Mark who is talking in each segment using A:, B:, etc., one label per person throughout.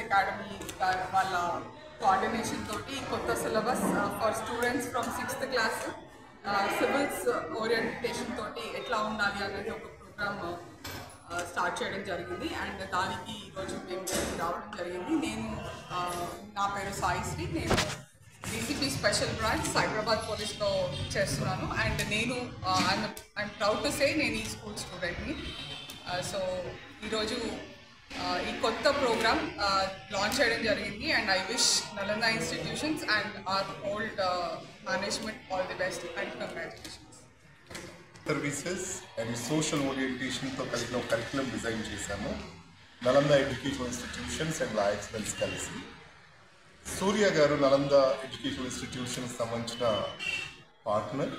A: Academy వాళ్ళ coordination తోటి కొత్త syllabus for students from 6th class civils orientation తోటి ఎట్లా ఉండాలి అనేది ఒక ప్రోగ్రామ్ స్టార్ట్ చేయడం జరిగింది. అండ్ దానికి ఈరోజు మేము రావడం జరిగింది. నా పేరు సాయిశ్రీ, నేను డీసీపీ స్పెషల్ బ్రాంచ్ సైబరాబాద్ పోలీస్లో చేస్తున్నాను. And I'm proud to say నేను ఈ స్కూల్ స్టూడెంట్ని. సో ఈరోజు ఈ కొత్త ప్రోగ్రామ్ లాంచ్ చేయడం జరిగింది. And I wish Nalanda institutions and our old management all the best and congratulations.
B: Services and social ఓరియంటేషన్తో కలిగిన ఒక కరికులం డిజైన్ చేశాము. Nalanda education institutions and law excellence కలిసి. సూర్య గారు నలంద ఎడ్యుకేషన్ ఇన్స్టిట్యూషన్స్ సంబంధించిన పార్ట్నర్.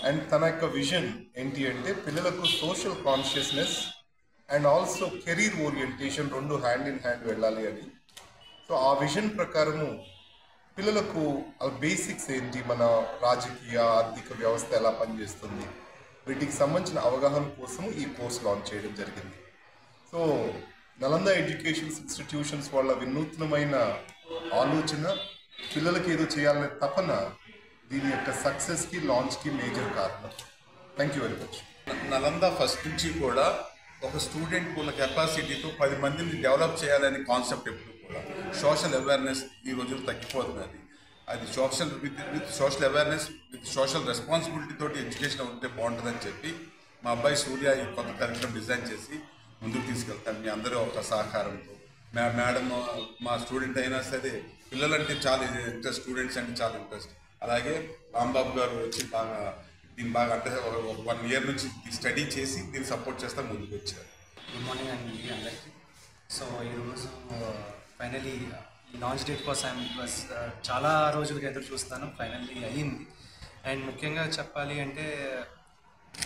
B: అండ్ తన యొక్క విజన్ ఏంటి అంటే పిల్లలకు social consciousness and also career orientation రెండు హ్యాండ్ ఇన్ హ్యాండ్ వెళ్ళాలి అని. సో ఆ విజన్ ప్రకారము పిల్లలకు బేసిక్స్ ఏంటి, మన రాజకీయ ఆర్థిక వ్యవస్థ ఎలా పనిచేస్తుంది, వీటికి సంబంధించిన అవగాహన కోసం ఈ కోర్స్ లాంచ్ చేయడం జరిగింది. సో నలంద ఎడ్యుకేషన్ ఇన్స్టిట్యూషన్స్ వాళ్ళ వినూత్నమైన ఆలోచన, పిల్లలకి ఏదో చేయాలనే తపన దీని యొక్క సక్సెస్కి లాంచ్కి మేజర్ కారణం. Thank you very much.
C: Nalanda first నుంచి కూడా ఒక స్టూడెంట్ ఉన్న కెపాసిటీతో 10 మందిని డెవలప్ చేయాలనే కాన్సెప్ట్ ఎప్పుడు కూడా. సోషల్ అవేర్నెస్ ఈ రోజులు తగ్గిపోతున్నది. అది with social awareness with social responsibility తోటి ఎడ్యుకేషన్ ఉంటే బాగుంటుందని చెప్పి మా అబ్బాయి సూర్య ఈ కొత్త కరికులం డిజైన్ చేసి ముందుకు తీసుకెళ్తాను. మీ అందరూ ఒక సహకారంతో. మేడం మా స్టూడెంట్ అయినా సరే పిల్లలంటే చాలా ఇంట్రెస్ట్, స్టూడెంట్స్ అంటే చాలా ఇంట్రెస్ట్. అలాగే రాంబాబు గారు వచ్చి దీన్ని బాగా అంటే 1 year నుంచి స్టడీ చేసి దీన్ని సపోర్ట్ చేస్తా ముందుకు వచ్చారు.
D: గుడ్ మార్నింగ్ అండి అందరికీ. సో ఈరోజు ఫైనలీ లాంచ్ డేట్ కోసం చాలా రోజులుగా ఎదురు చూస్తాను. ఫైనల్లీ అయ్యింది. అండ్ ముఖ్యంగా చెప్పాలి అంటే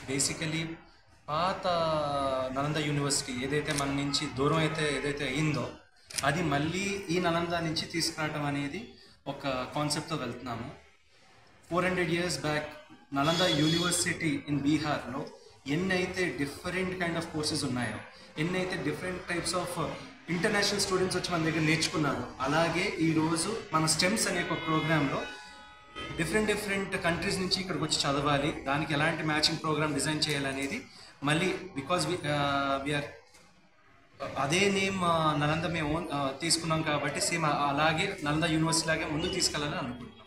D: బేసికలీ పాత నలంద యూనివర్సిటీ ఏదైతే మన నుంచి దూరం ఏదైతే అయ్యిందో అది మళ్ళీ ఈ నలంద నుంచి తీసుకురావడం అనేది ఒక కాన్సెప్ట్తో వెళ్తున్నాము. 400 years back Nalanda university in బీహార్లో ఎన్నైతే డిఫరెంట్ కైండ్ ఆఫ్ కోర్సెస్ ఉన్నాయో, ఎన్నైతే different types of international students వచ్చి మన దగ్గర నేర్చుకున్నారు, అలాగే ఈరోజు మన స్టెమ్స్ అనే ఒక ప్రోగ్రాంలో డిఫరెంట్ కంట్రీస్ నుంచి ఇక్కడికి వచ్చి చదవాలి, దానికి ఎలాంటి మ్యాచింగ్ ప్రోగ్రామ్ డిజైన్ చేయాలనేది మళ్ళీ బికాజ్ వీఆర్ అదే నేమ్ నలంద మేము తీసుకున్నాం కాబట్టి సేమ్ అలాగే నలంద యూనివర్సిటీ లాగే ముందుకు తీసుకెళ్ళాలని అనుకుంటున్నాం.